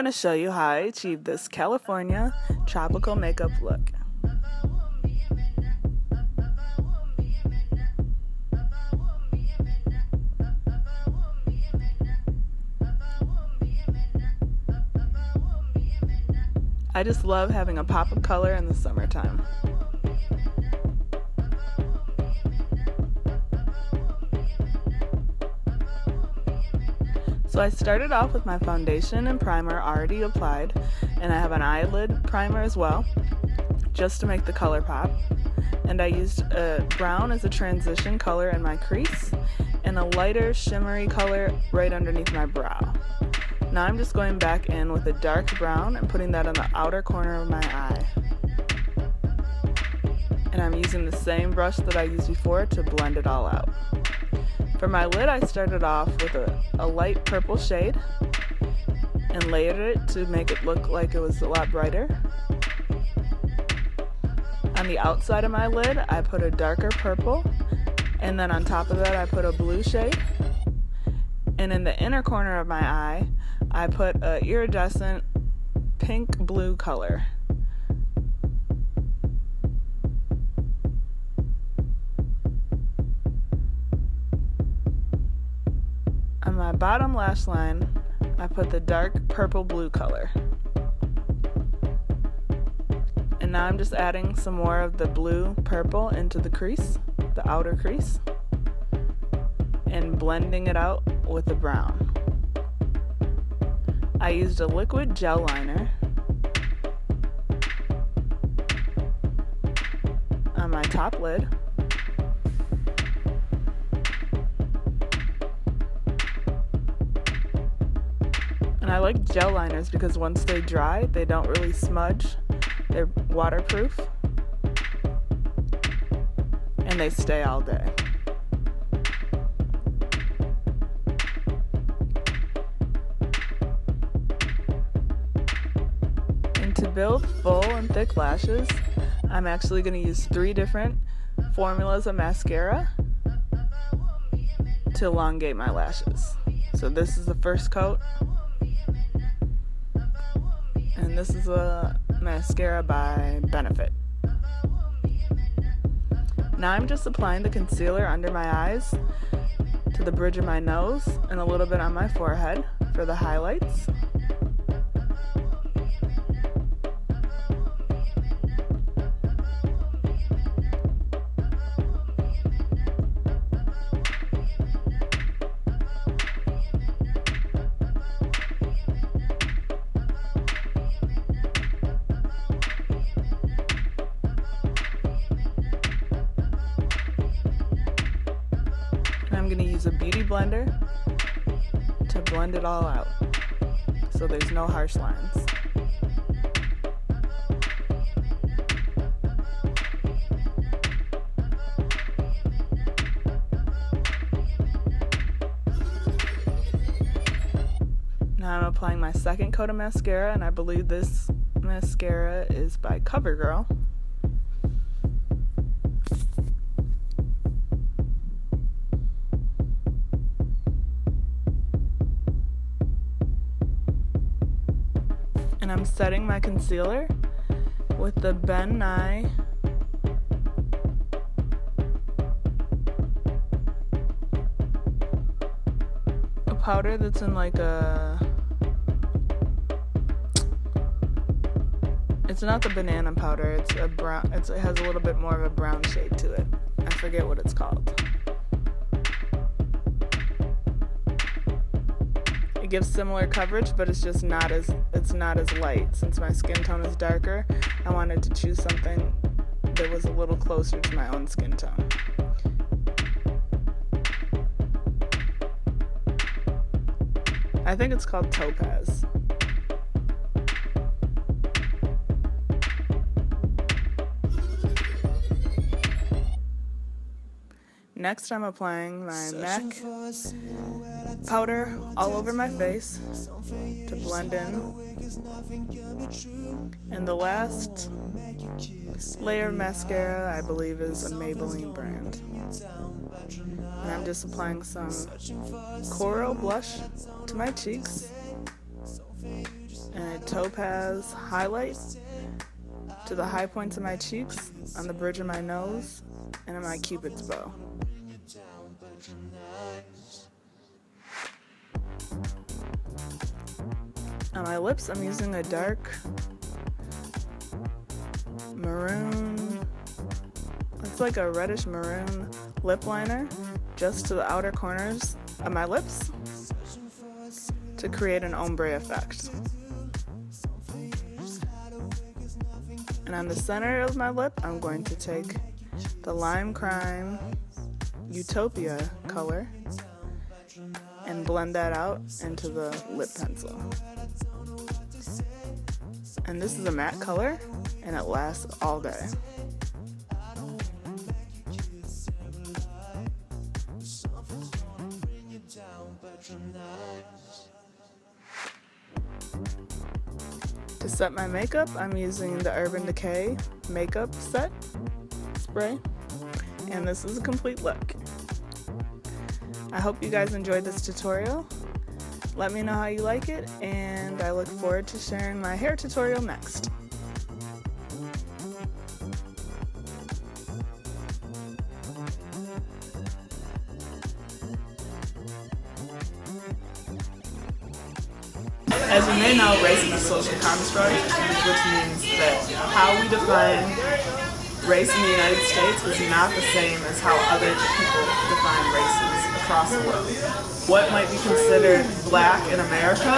going to show you how I achieved this California tropical makeup look. I just love having a pop of color in the summertime. So I started off with my foundation and primer already applied, and I have an eyelid primer as well, just to make the color pop. And I used a brown as a transition color in my crease, and a lighter shimmery color right underneath my brow. Now I'm just going back in with a dark brown and putting that on the outer corner of my eye. And I'm using the same brush that I used before to blend it all out. For my lid, I started off with a light purple shade and layered it to make it look like it was a lot brighter. On the outside of my lid, I put a darker purple, and then on top of that, I put a blue shade. And in the inner corner of my eye, I put an iridescent pink-blue color. On my bottom lash line, I put the dark purple-blue color. And now I'm just adding some more of the blue-purple into the crease, the outer crease, and blending it out with the brown. I used a liquid gel liner on my top lid. And I like gel liners because once they dry, they don't really smudge. They're waterproof. And they stay all day. And to build full and thick lashes, I'm actually going to use 3 different formulas of mascara to elongate my lashes. So this is the first coat. And this is a mascara by Benefit. Now I'm just applying the concealer under my eyes, to the bridge of my nose, and a little bit on my forehead for the highlights. I'm going to use a beauty blender to blend it all out so there's no harsh lines. Now I'm applying my second coat of mascara, and I believe this mascara is by Covergirl. And I'm setting my concealer with the Ben Nye a powder that's in like a, it's not the banana powder, it's a brown, it has a little bit more of a brown shade to it. I forget what it's called. It gives similar coverage, but it's just not as light. Since my skin tone is darker, I wanted to choose something that was a little closer to my own skin tone. I think it's called Topaz. Next, I'm applying my MAC powder all over my face to blend in. And the last layer of mascara, I believe, is a Maybelline brand. And I'm just applying some coral blush to my cheeks Topaz highlight to the high points of my cheeks, on the bridge of my nose, and in my Cupid's bow. On my lips, I'm using a dark maroon, it's like a reddish maroon lip liner just to the outer corners of my lips to create an ombre effect. And on the center of my lip, I'm going to take the Lime Crime Utopia color and blend that out into the lip pencil. And this is a matte color, and it lasts all day. To set my makeup, I'm using the Urban Decay makeup set spray, and this is a complete look. I hope you guys enjoyed this tutorial. Let me know how you like it, and I look forward to sharing my hair tutorial next. As you may know, race is a social construct, which means that how we define race in the United States is not the same as how other people define races across the world. What might be considered black in America